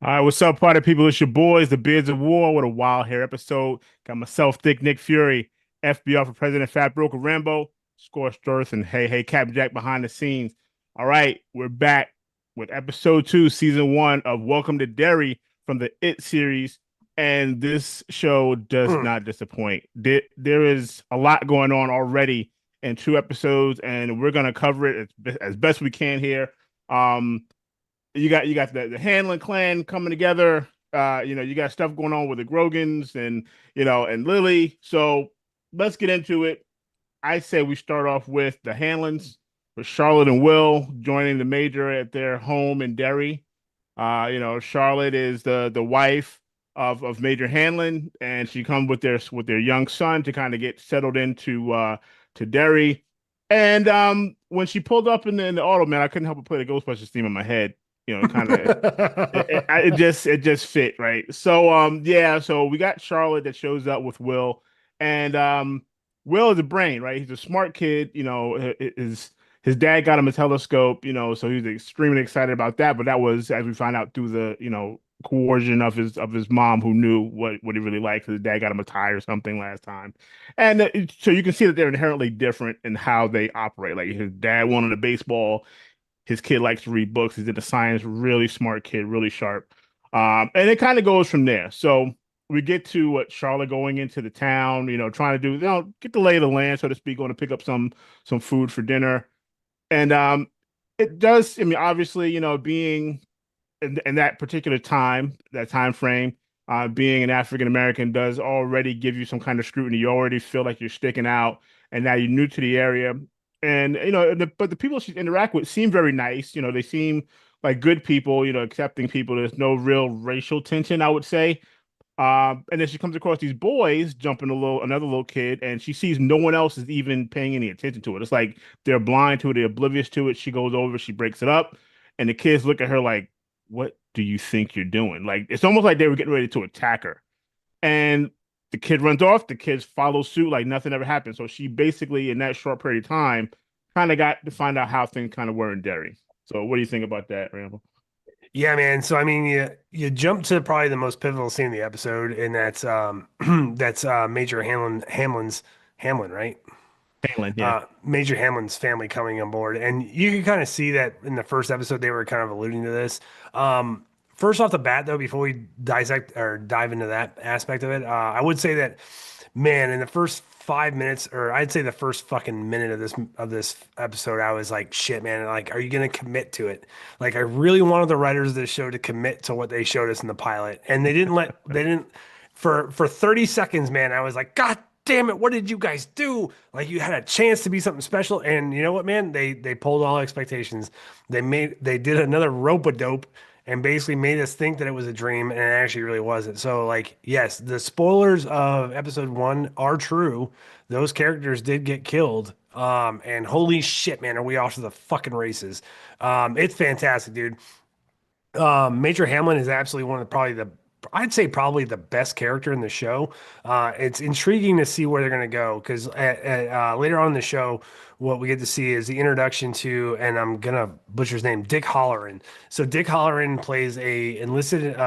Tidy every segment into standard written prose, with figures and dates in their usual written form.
All right, what's up, party people? It's your boys, the Beards of War, with a wild hair episode. Got myself, Thick Nick Fury, FBR for President Fat Broker Rambo, Scorched Earth, and hey, Cap Jack behind the scenes. All right, we're back with episode two, season one of Welcome to Derry from the It series. And this show does Mm. not disappoint. There is a lot going on already in two episodes, and we're going to cover it as best we can here. Um, you got the Hanlon clan coming together. You got stuff going on with the Grogans and and Lily. So let's get into it. I say we start off with the Hanlons, with Charlotte and Will joining the major at their home in Derry. Charlotte is the wife of Major Hanlon, and she comes with their young son to kind of get settled into to Derry. And when she pulled up in the auto, man, I couldn't help but play the Ghostbusters theme in my head. Kind of it just fit right. So yeah, so we got Charlotte that shows up with Will, and Will is a brain, right? He's a smart kid. His dad got him a telescope, so he was extremely excited about that. But that was, as we find out, through the coercion of his mom, who knew what he really liked. His dad got him a tie or something last time, and so you can see that they're inherently different in how they operate. Like his dad wanted a baseball, his kid likes to read books. He's into science, really smart kid, really sharp. And it kind of goes from there. So we get to Charlotte going into the town, trying to do, get the lay of the land, so to speak, going to pick up some food for dinner. And it does, I mean, obviously, being in that particular time, that time frame, being an African American does already give you some kind of scrutiny. You already feel like you're sticking out, and now you're new to the area. And but the people she interact with seem very nice. They seem like good people. Accepting people. There's no real racial tension, I would say. And then she comes across these boys jumping another little kid, and she sees no one else is even paying any attention to it. It's like they're blind to it, they're oblivious to it. She goes over, she breaks it up, and the kids look at her like, "What do you think you're doing?" Like it's almost like they were getting ready to attack her. And the kid runs off, the kids follow suit like nothing ever happened. So she basically, in that short period of time, kind of got to find out how things kind of were in Derry. So what do you think about that, Rambo? Yeah, man. So I mean, you jump to probably the most pivotal scene of the episode, and that's that's Major Hamlin, right? Halen, yeah. Major Hamlin's family coming on board, and you can kind of see that in the first episode they were kind of alluding to this. First off the bat, though, before we dissect or dive into that aspect of it, I would say that, man, in the first 5 minutes, or I'd say the first fucking minute of this episode, I was like, shit, man, like, are you gonna commit to it? Like, I really wanted the writers of this show to commit to what they showed us in the pilot, and they didn't for 30 seconds, man. I was like, God damn it, what did you guys do? Like, you had a chance to be something special, and you know what, man? They pulled all expectations. They did another rope a dope and basically made us think that it was a dream, and it actually really wasn't. So, like, yes, the spoilers of episode one are true. Those characters did get killed. And holy shit, man, are we off to the fucking races? It's fantastic, dude. Major Hamlin is absolutely one of I'd say probably the best character in the show. It's intriguing to see where they're going to go because later on in the show, what we get to see is the introduction to, and I'm gonna butcher his name, Dick Halloran. So Dick Halloran plays a enlisted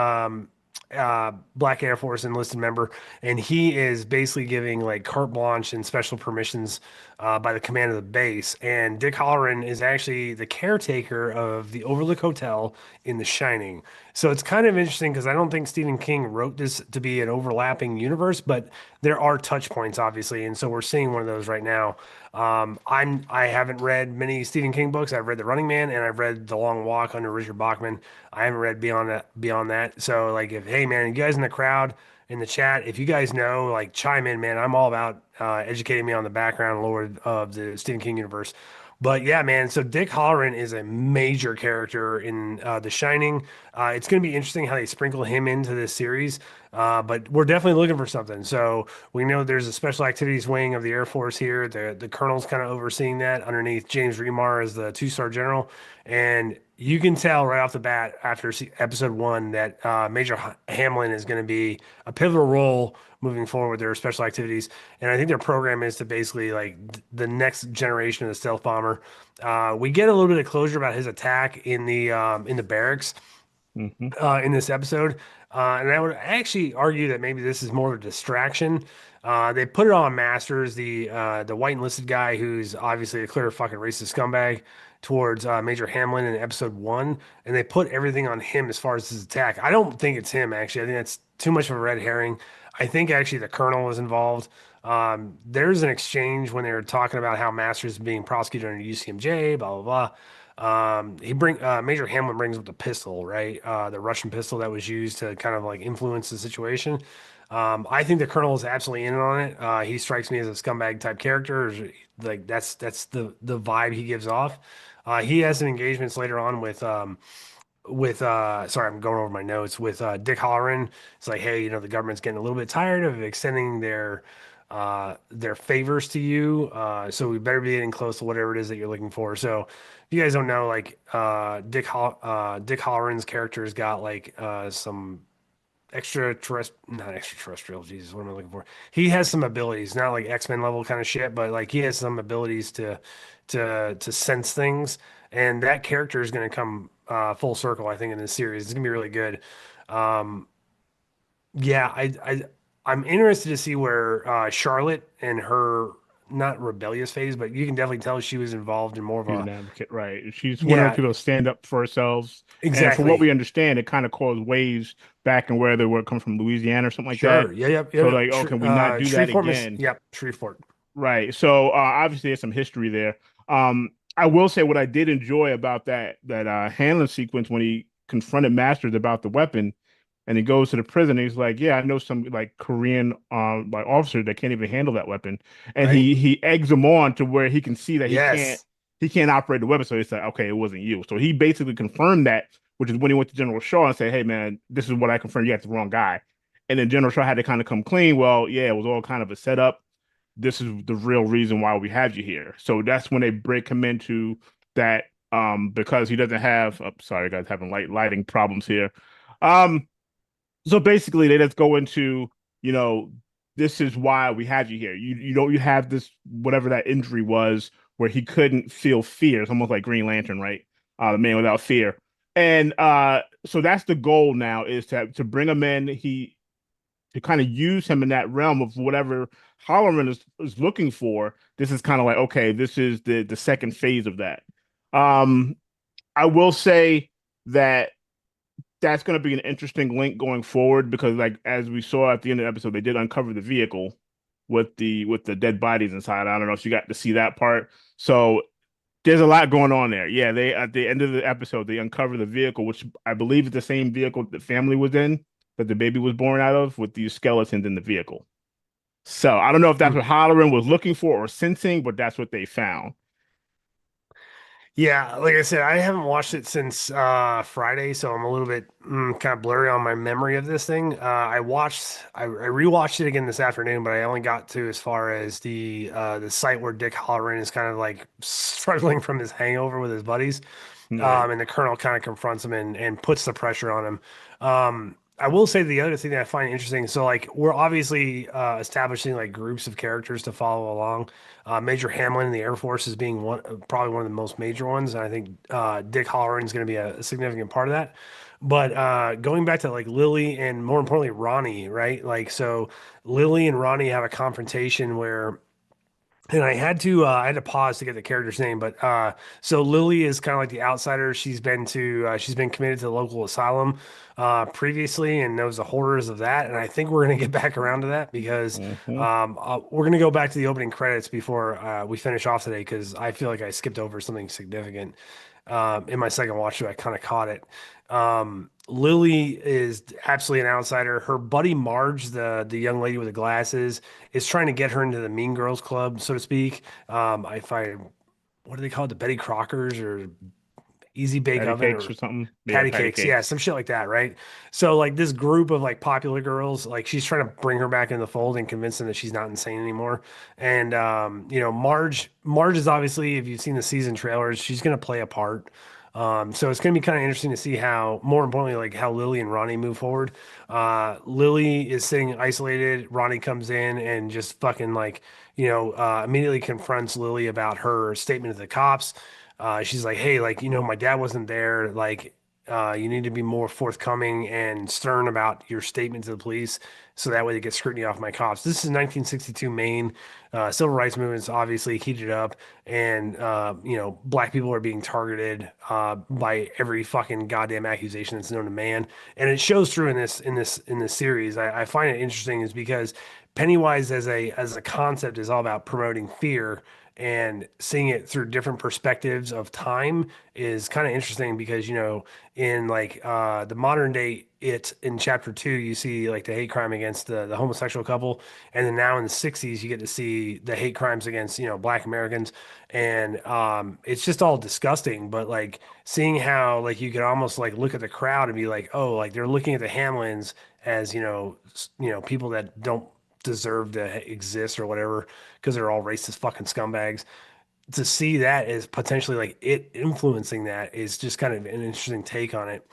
Black Air Force enlisted member, and he is basically giving like carte blanche and special permissions by the command of the base. And Dick Halloran is actually the caretaker of the Overlook Hotel in The Shining. So it's kind of interesting because I don't think Stephen King wrote this to be an overlapping universe, but there are touch points, obviously, and so we're seeing one of those right now. I haven't read many Stephen King books. I've read The Running Man and I've read The Long Walk under Richard Bachman. I haven't read beyond that. So like, if hey man, you guys in the crowd in the chat, if you guys know, like, chime in, man. I'm all about educating me on the background lore of the Stephen King universe. But yeah, man. So Dick Halloran is a major character in The Shining. It's going to be interesting how they sprinkle him into this series. But we're definitely looking for something. So we know there's a special activities wing of the Air Force here. The colonel's kind of overseeing that underneath James Remar as the two-star general. And you can tell right off the bat after episode one that Major Hamlin is going to be a pivotal role moving forward with their special activities. And I think their program is to basically like the next generation of the stealth bomber. We get a little bit of closure about his attack in the barracks. Hmm. in this episode. And I would actually argue that maybe this is more of a distraction. They put it on Masters, the white enlisted guy who's obviously a clear fucking racist scumbag towards Major Hamlin in episode one, and they put everything on him as far as his attack. I don't think it's him actually. I think that's too much of a red herring. I think actually the colonel is involved. There's an exchange when they were talking about how Masters is being prosecuted under UCMJ, blah blah blah. Major Hamlin brings up the pistol, right? The Russian pistol that was used to kind of like influence the situation. I think the Colonel is absolutely in on it. He strikes me as a scumbag type character. Like that's the vibe he gives off. He has some engagements later on with sorry, I'm going over my notes with Dick Halloran. It's like, hey, the government's getting a little bit tired of extending their favors to you. So we better be getting close to whatever it is that you're looking for. So if you guys don't know, like Dick Halloran's character's got like some not extraterrestrial, Jesus, what am I looking for? He has some abilities, not like X-Men level kind of shit, but like he has some abilities to sense things. And that character is going to come full circle, I think, in this series. It's gonna be really good. Um, yeah, I'm interested to see where Charlotte and her not rebellious phase, but you can definitely tell she was involved in more of She's a an advocate, right? She's one of those yeah, people to stand up for herself. And from what we exactly. understand, it kind of caused waves back in where they were coming from Louisiana or something like Sure. that. Yeah, yep, So yep. like, oh, can we not do that Shreveport, again? yep, Shreveport. Right. So obviously there's some history there. I will say what I did enjoy about that Hanlon sequence when he confronted Masters about the weapon, and he goes to the prison. He's like, "Yeah, I know some like Korean like officers that can't even handle that weapon," and Right? he eggs him on to where he can see that Yes. he can't operate the weapon. So it's like, okay, it wasn't you. So he basically confirmed that, which is when he went to General Shaw and said, "Hey, man, this is what I confirmed. You got the wrong guy." And then General Shaw had to kind of come clean. Well, yeah, it was all kind of a setup. This is the real reason why we have you here. So that's when they break him into that because he doesn't have sorry guys having lighting problems here. Um so basically they just go into, you know, this is why we have you here. You have this whatever that injury was where he couldn't feel fear. It's almost like Green Lantern, right? The man without fear. And so that's the goal now is to bring him in. He to kind of use him in that realm of whatever Holloman is looking for. This is kind of like, okay, this is the second phase of that. Um, I will say that that's going to be an interesting link going forward because, like as we saw at the end of the episode, they did uncover the vehicle with the dead bodies inside. I don't know if you got to see that part. So there's a lot going on there. Yeah, they at the end of the episode they uncover the vehicle, which I believe is the same vehicle the family was in that the baby was born out of, with these skeletons in the vehicle. So I don't know if that's Hmm. what Halloran was looking for or sensing, but that's what they found. Yeah, like I said, I haven't watched it since Friday, so I'm a little bit kind of blurry on my memory of this thing. I rewatched it again this afternoon, but I only got to as far as the site where Dick Halloran is kind of like struggling from his hangover with his buddies. Right. And the colonel kind of confronts him and puts the pressure on him. I will say the other thing that I find interesting. So, like, we're obviously establishing like groups of characters to follow along. Major Hamlin in the Air Force is being probably one of the most major ones, and I think Dick Halloran is going to be a significant part of that. But going back to like Lily and more importantly Ronnie, right? Like, so Lily and Ronnie have a confrontation where and I had to pause to get the character's name, but so Lily is kind of like the outsider. She's been committed to the local asylum previously and knows the horrors of that. And I think we're gonna get back around to that because Hmm. we're gonna go back to the opening credits before we finish off today because I feel like I skipped over something significant in my second watch through. I kind of caught it. Lily is absolutely an outsider. Her buddy Marge, the young lady with the glasses, is trying to get her into the Mean Girls Club, so to speak. If I what do they call it? The Betty Crockers or Easy Bake Patty Oven cakes or or something. Yeah, Patty patty Cakes, yeah, cakes. some shit like that, right? So like this group of like popular girls, like she's trying to bring her back in the fold and convince them that she's not insane anymore. And Marge is obviously, if you've seen the season trailers, she's gonna play a part. So it's gonna be kind of interesting to see how, more importantly, like how Lily and Ronnie move forward. Lily is sitting isolated. Ronnie comes in and just fucking like, immediately confronts Lily about her statement to the cops. She's like, hey, like, my dad wasn't there. Like, You need to be more forthcoming and stern about your statement to the police, so that way they get scrutiny off my cops. This is 1962 Maine. Civil rights movement's obviously heated up, and black people are being targeted by every fucking goddamn accusation that's known to man, and it shows through in this series. I find it interesting is because Pennywise as a concept is all about promoting fear, and seeing it through different perspectives of time is kind of interesting because in like the modern day it in chapter 2 you see like the hate crime against the homosexual couple, and then now in the 60s you get to see the hate crimes against black Americans, and it's just all disgusting, but like seeing how like you could almost like look at the crowd and be like, oh, like they're looking at the Hamlins as people that don't deserve to exist or whatever because they're all racist fucking scumbags. To see that as potentially like it influencing that is just kind of an interesting take on it.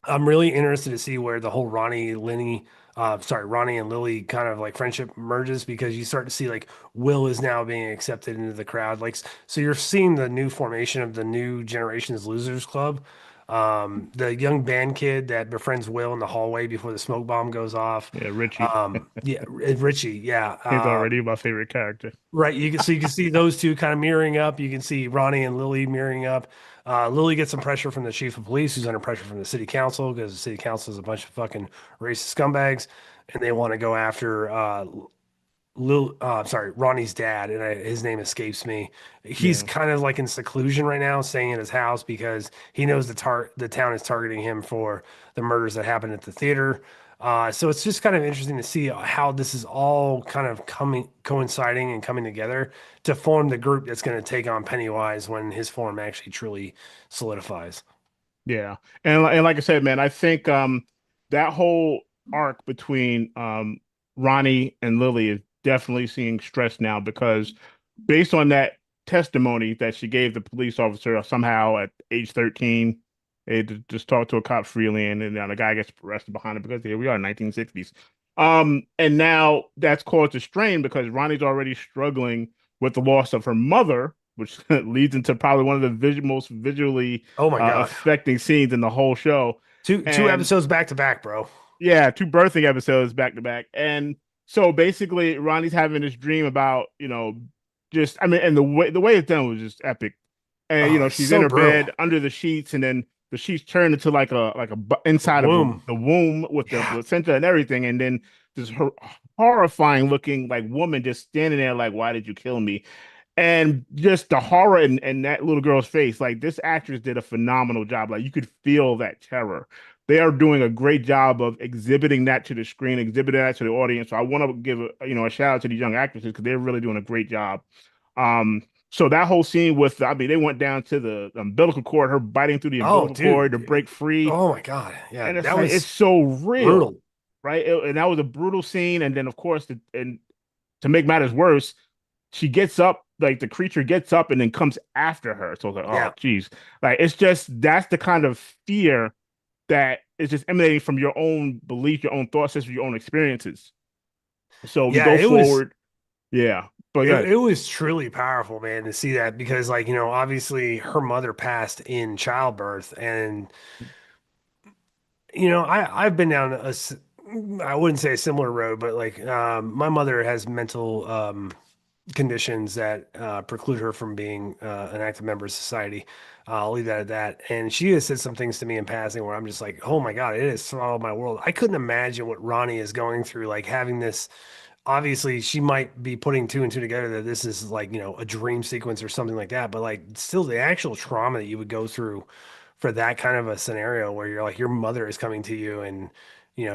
I'm really interested to see where the whole Ronnie and Lily kind of like friendship merges, because you start to see like Will is now being accepted into the crowd. Like, so you're seeing the new formation of the new generation's Losers Club. The young band kid that befriends Will in the hallway before the smoke bomb goes off. Yeah, Richie. Yeah, Richie. Yeah. He's already my favorite character. Right. You can see those two kind of mirroring up. You can see Ronnie and Lily mirroring up. Lily gets some pressure from the chief of police, who's under pressure from the city council because the city council is a bunch of fucking racist scumbags, and they want to go after Ronnie's dad, and his name escapes me. He's Yeah. kind of like in seclusion right now, staying in his house because he knows the town is targeting him for the murders that happened at the theater. So it's just kind of interesting to see how this is all kind of coinciding and coming together to form the group that's going to take on Pennywise when his form actually truly solidifies. Yeah. And like I said, man, I think that whole arc between Ronnie and Lily is definitely seeing stress now because based on that testimony that she gave the police officer somehow at age 13, they just talked to a cop freely, and then the guy gets arrested behind it because here we are in 1960s. And now that's caused a strain because Ronnie's already struggling with the loss of her mother, which leads into probably one of the most visually Oh my God. affecting scenes in the whole show. Two And episodes back to back, bro. yeah, two birthing episodes back to back. And so basically, Ronnie's having this dream about, just I mean, and the way it's done was just epic. And Oh, it's she's in so her bed brutal. under the sheets, and then the sheets turn into The inside of womb. the womb with the Yeah. placenta and everything, and then this horrifying looking like woman just standing there like, why did you kill me? And just the horror in that little girl's face. Like this actress did a phenomenal job. Like you could feel that terror. They are doing a great job of exhibiting that to the screen, exhibiting that to the audience. So I want to give a shout out to these young actresses because they're really doing a great job. So that whole scene with, I mean, they went down to the umbilical cord, her biting through the Oh, umbilical cord to dude. break free, Oh my God. Yeah, and it's that like it's was so real, brutal. right? And that was a brutal scene. And then of course, and to make matters worse, she gets up, like the creature gets up and then comes after her. So it's like, oh, Yeah. geez. Like, it's just, that's the kind of fear that is just emanating from your own belief, your own thought system, your own experiences. So we Yeah, go it was forward. Yeah. But it, good. it was truly powerful, man, to see that because like, obviously her mother passed in childbirth, and I've been down I wouldn't say a similar road, but like my mother has mental conditions that preclude her from being an active member of society. I'll leave that at that. And she has said some things to me in passing where I'm just like, oh my God, it has swallowed my world. I couldn't imagine what Ronnie is going through, like having this. Obviously, she might be putting two and two together that this is like, a dream sequence or something like that. But like, still, the actual trauma that you would go through for that kind of a scenario where you're like, your mother is coming to you and,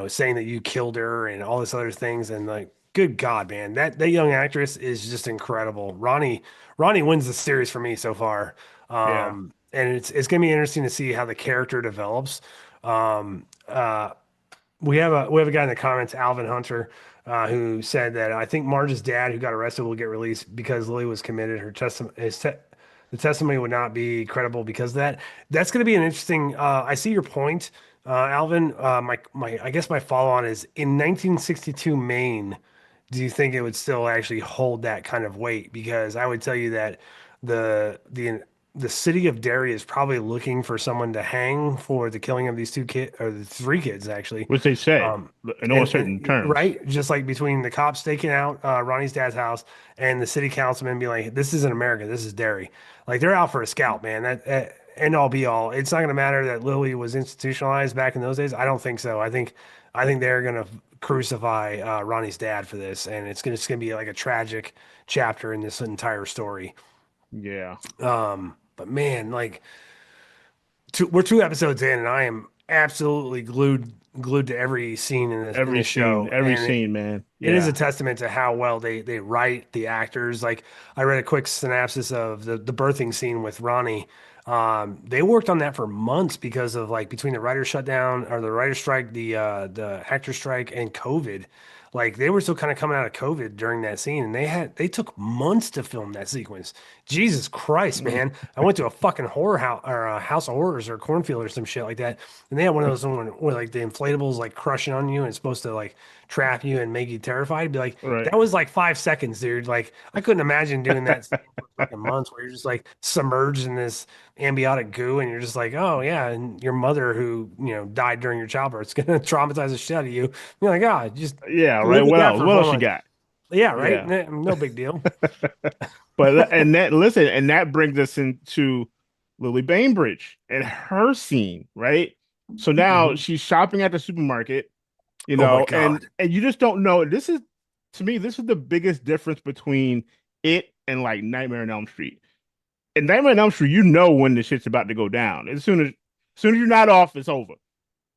saying that you killed her and all this other things. And like, good God, man, that young actress is just incredible. Ronnie wins the series for me so far. Yeah. And it's gonna be interesting to see how the character develops. Um, uh, we have a guy in the comments, Alvin Hunter, who said that I think Marge's dad, who got arrested, will get released because Lily was committed. The testimony would not be credible because of that. That's going to be an interesting. I see your point, Alvin. My I guess my follow on is in 1962 Maine. Do you think it would still actually hold that kind of weight? Because I would tell you that the the city of Derry is probably looking for someone to hang for the killing of these two kids or the three kids actually. which they say Um, in all certain terms. right, just like between the cops staking out Ronnie's dad's house and the city councilman being like, "This isn't America, this is Derry." Like they're out for a scalp, man. That end all be all. It's not going to matter that Lily was institutionalized back in those days. I don't think so. I think they're going to crucify Ronnie's dad for this, and it's gonna be like a tragic chapter in this entire story. Yeah, But man, like we're 2 episodes in, and I am absolutely glued to every scene in this show, every and scene, man. it is a Yeah, testament to how well they write the actors. Like I read a quick synopsis of the birthing scene with Ronnie. They worked on that for months because of like between the writer shutdown or the writer strike, the actor strike, and COVID. Like they were still kind of coming out of COVID during that scene, and they took months to film that sequence. Jesus Christ, man! I went to a fucking horror house or a house of horrors or cornfield or some shit like that, and they had one of those one where like the inflatables like crushing on you and it's supposed to like trap you and make you terrified. Be like, right. that was like 5 seconds, dude. Like, I couldn't imagine doing that scene for fucking months where you're just like submerged in this ambiotic goo and you're just like, oh yeah, and your mother who died during your childbirth is gonna traumatize the shit out of you. You're like, ah, just Yeah, right. live with What that else? for What four else you months. got? Yeah, right. Yeah. No big deal. But and that listen, and that brings us into Lily Bainbridge and her scene, right? So now Mhm. she's shopping at the supermarket, Oh my and you just don't know. This is to me, this is the biggest difference between it and like Nightmare on Elm Street. In Nightmare on Elm Street, you know when the shit's about to go down. As soon as you're not off, it's over.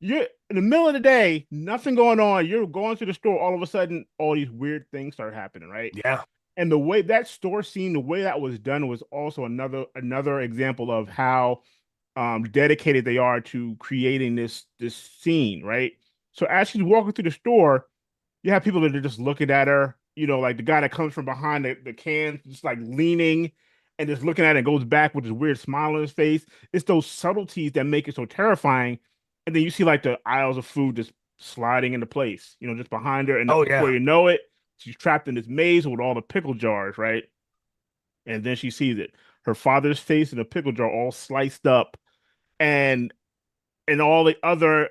You're in the middle of the day, nothing going on. You're going to the store, all of a sudden, all these weird things start happening, right? God. And the way that store scene, the way that was done was also another example of how dedicated they are to creating this scene, right? So as she's walking through the store, you have people that are just looking at her, like the guy that comes from behind the can, just like leaning and just looking at it and goes back with this weird smile on his face. It's those subtleties that make it so terrifying. And then you see like the aisles of food just sliding into place, just behind her. And Oh before yeah. you know it, she's trapped in this maze with all the pickle jars, right? And then she sees it. Her father's face in a pickle jar all sliced up, and all the other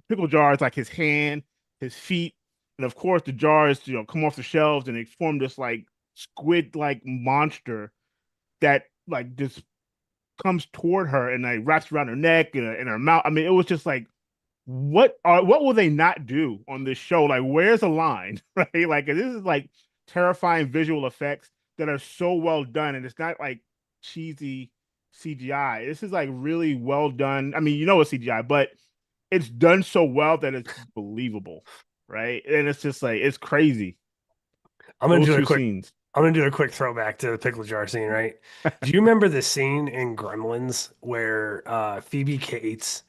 pickle jars, like his hand, his feet, and of course the jars, come off the shelves and they form this like squid-like monster that like just comes toward her and like wraps around her neck and her mouth. I mean, it was just like, what will they not do on this show? Like, where's the line, right? Like, this is like terrifying visual effects that are so well done, and it's not like cheesy CGI. This is like really well done. I mean, it's CGI, but it's done so well that it's believable, right? And it's just like it's crazy. I'm gonna Those do a two quick scenes, I'm gonna do a quick throwback to the pickle jar scene, right? Do you remember the scene in Gremlins where Phoebe Cates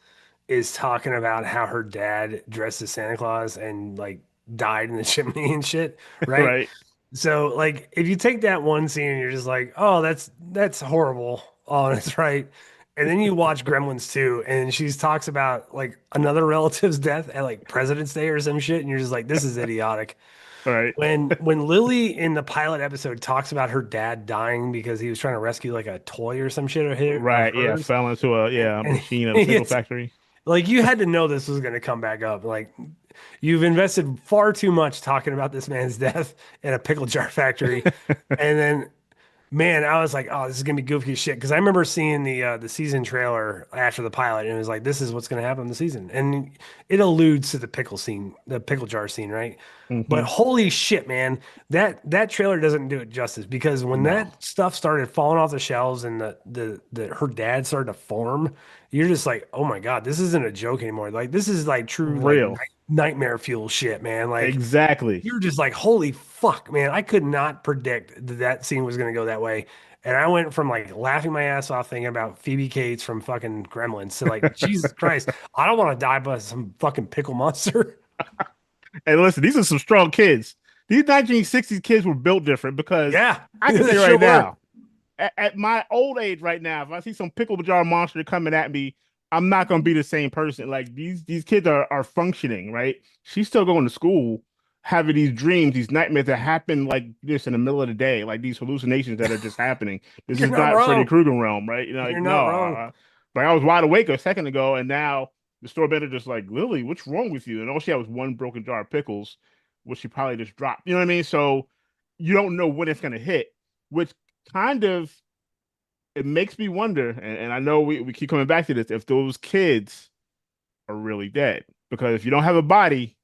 is talking about how her dad dressed as Santa Claus and like died in the chimney and shit, right? right? So like if you take that one scene and you're just like, oh, that's horrible. Oh, that's right. And then you watch Gremlins 2 and she talks about like another relative's death at like President's Day or some shit, and you're just like, this is idiotic. Right, When Lily in the pilot episode talks about her dad dying because he was trying to rescue like a toy or some shit of right. Yeah, hers, fell into a and machine at a pickle it's factory. like you had to know this was going to come back up. Like you've invested far too much talking about this man's death in a pickle jar factory, and then man, I was like, oh, this is gonna be goofy as shit. Because I remember seeing the season trailer after the pilot, and it was like, this is what's gonna happen in the season, and it alludes to the pickle scene, the pickle jar scene, right? But Hmm. holy shit, man, that trailer doesn't do it justice because when No, that stuff started falling off the shelves and the her dad started to form, you're just like, oh my God, this isn't a joke anymore. Like this is like true like real. nightmare fuel shit, man. Like Exactly. you're just like, holy fuck, man. I could not predict that that scene was going to go that way. And I went from like laughing my ass off thinking about Phoebe Cates from fucking Gremlins to like, Jesus Christ, I don't want to die by some fucking pickle monster. And listen, these are some strong kids. These 1960s kids were built different because Yeah, I can they say sure right were. now, at my old age right now, if I see some pickle jar monster coming at me, I'm not gonna be the same person. Like these kids are functioning, right? She's still going to school, having these dreams, these nightmares that happen like this in the middle of the day, like these hallucinations that are just happening. This You're is not not Freddy wrong. Krueger realm, right? You're Like not no, wrong. like I was wide awake a second ago, and now the store manager just like, Lily, what's wrong with you? And all she had was one broken jar of pickles, which she probably just dropped. You know what I mean? So you don't know when it's gonna hit, which kind of it makes me wonder, and I know we keep coming back to this, if those kids are really dead. Because if you don't have a body,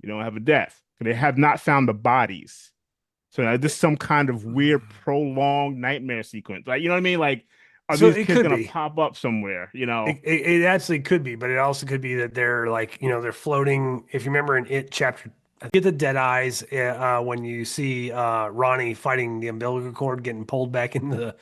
you don't have a death. They have not found the bodies. So this is some kind of weird prolonged nightmare sequence. Like, you know what I mean? Like, are So these it kids could gonna be. pop up somewhere? You know? It actually could be, but it also could be that they're like, they're floating. If you remember in It chapter, get the dead eyes when you see Ronnie fighting the umbilical cord getting pulled back in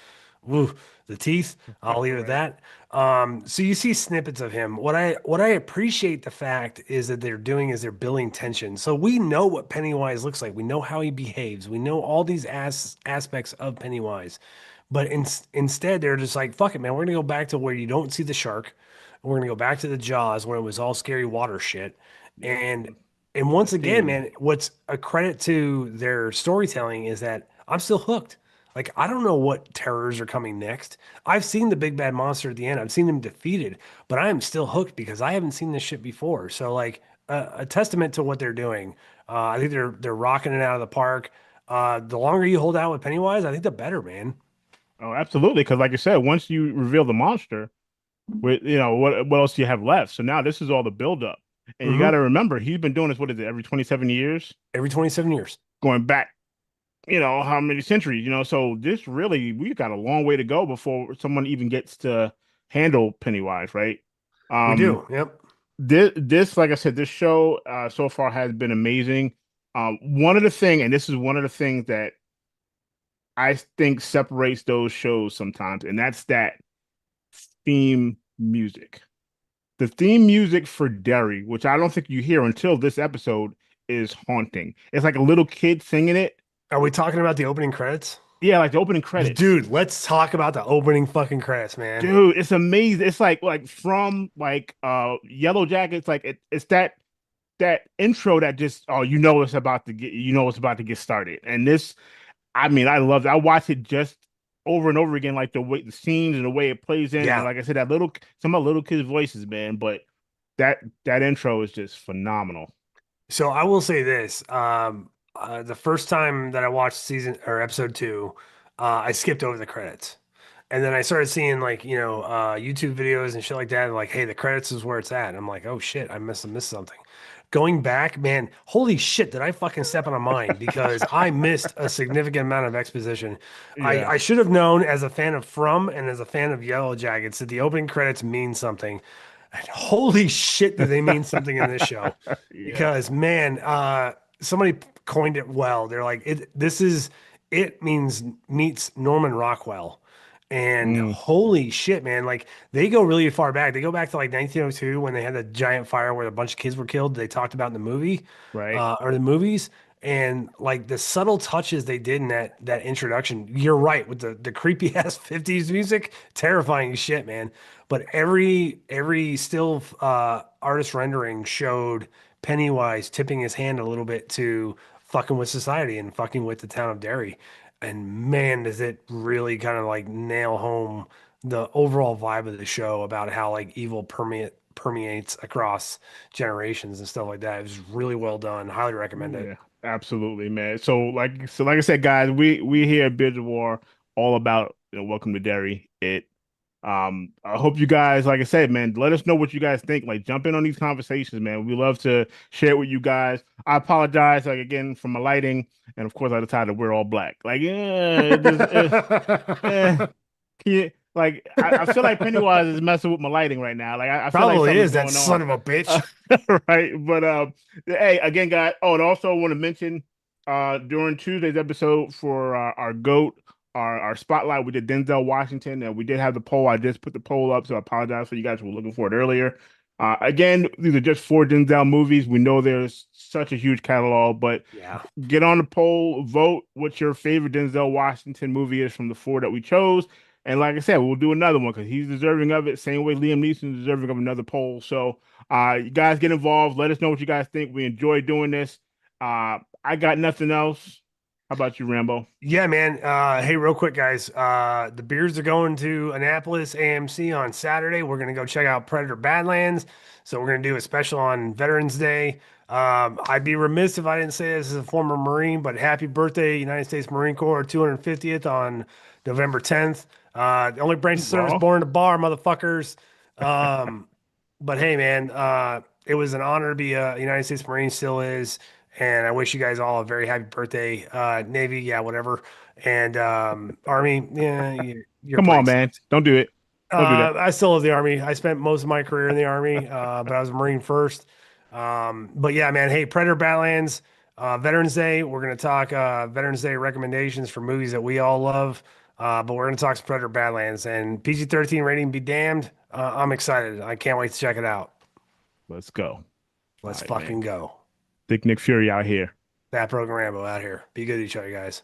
woo, the teeth. I'll leave it at Right. that. So you see snippets of him. What I appreciate the fact is that they're doing is they're building tension. So we know what Pennywise looks like. We know how he behaves. We know all these aspects of Pennywise. But instead, they're just like, fuck it, man. We're gonna go back to where you don't see the shark. We're gonna go back to the Jaws where it was all scary water shit. Yep. And and once That again, theme. man, what's a credit to their storytelling is that I'm still hooked. Like I don't know what terrors are coming next. I've seen the big bad monster at the end. I've seen him defeated, but I am still hooked because I haven't seen this shit before. So like a testament to what they're doing. I think they're rocking it out of the park. The longer you hold out with Pennywise, I think the better, man. Oh, absolutely. Because like I said, once you reveal the monster, with what else do you have left? So now this is all the buildup. And you got Hmm. to remember, he's been doing this, what is it, every 27 years? Every 27 years. Going back how many centuries, so this really, we've got a long way to go before someone even gets to handle Pennywise, right? We Um, do. Yep. this, like I said, this show so far has been amazing. And this is one of the things that I think separates those shows sometimes, and that's that theme music. The theme music for Derry, which I don't think you hear until this episode, is haunting. It's like a little kid singing it. Are we talking about the opening credits? Yeah, like the opening credits. Dude, let's talk about the opening fucking credits, man. Dude, it's amazing. It's like from like Yellow Jackets, like it's that intro that just it's about to get started. And this, I mean, I love it. I watch it just over and over again, like the way the scenes and the way it plays in. And Yeah. like I said, some of the little kids' voices, man. But that intro is just phenomenal. So I will say this. The first time that I watched season or episode two, I skipped over the credits. And then I started seeing like, YouTube videos and shit like that. Like, hey, the credits is where it's at. And I'm like, oh shit, I missed something. Going back, man, holy shit, did I fucking step on a mine because I missed a significant amount of exposition. I, Yeah. I should have known as a fan of From and as a fan of Yellow Jackets that the opening credits mean something. And holy shit, do they mean something in this show? Yeah. Because man, somebody coined it well. They're like, it means meets Norman Rockwell. And Mm, holy shit, man, like they go really far back. They go back to like 1902 when they had the giant fire where a bunch of kids were killed. They talked about in the movie, right. or the movies. And like the subtle touches they did in that introduction, you're right with the creepy ass 50s music, terrifying as shit, man. But every still artist rendering showed Pennywise tipping his hand a little bit to fucking with society and fucking with the town of Derry. And man, does it really kind of like nail home the overall vibe of the show about how like evil permeates across generations and stuff like that. It was really well done. Highly recommend it. Yeah, absolutely, man. So like I said, guys, we here at Bridge of War all about Welcome to Derry. I hope you guys, like I said, man, let us know what you guys think. Like, jump in on these conversations, man. We love to share it with you guys. I apologize, like again, for my lighting, and of course, I decided to wear all black. Like, yeah, eh. Like, I feel like Pennywise is messing with my lighting right now. Like, I feel like Probably something's is that going on. son of a Uh, bitch. right. But hey, again, guys. Oh, and also I want to mention during Tuesday's episode for our GOAT, our spotlight, we did Denzel Washington, and we did have the poll. I just put the poll up, so I apologize for you guys who were looking for it earlier. Again, these are just four Denzel movies. We know there's such a huge catalog, but Yeah. get on the poll, vote what your favorite Denzel Washington movie is from the four that we chose. And like I said, we'll do another one because he's deserving of it. Same way Liam Neeson is deserving of another poll. So you guys get involved. Let us know what you guys think. We enjoy doing this. I got nothing else. How about you, Rambo? Yeah, man. Hey, real quick, guys. The Bears are going to Annapolis AMC on Saturday. We're gonna go check out Predator Badlands. So we're gonna do a special on Veterans Day. I'd be remiss if I didn't say this as a former Marine, but happy birthday, United States Marine Corps, 250th on November 10th. The only branch of service Well, born in the bar, motherfuckers. Um, but hey, man, it was an honor to be a United States Marine, still is. And I wish you guys all a very happy birthday. Navy, yeah, whatever. And Army, yeah, you're come on, pretty man. sucks. Don't do it. Don't do that. I still love the Army. I spent most of my career in the Army, but I was a Marine first. But yeah, man, hey, Predator Badlands, Veterans Day. We're going to talk Veterans Day recommendations for movies that we all love. But we're going to talk some Predator Badlands and PG-13 rating be damned. I'm excited. I can't wait to check it out. Let's go. All Let's right, man. fucking go. Thick Nick Fury out here. That program Rambo out here. Be good to each other, guys.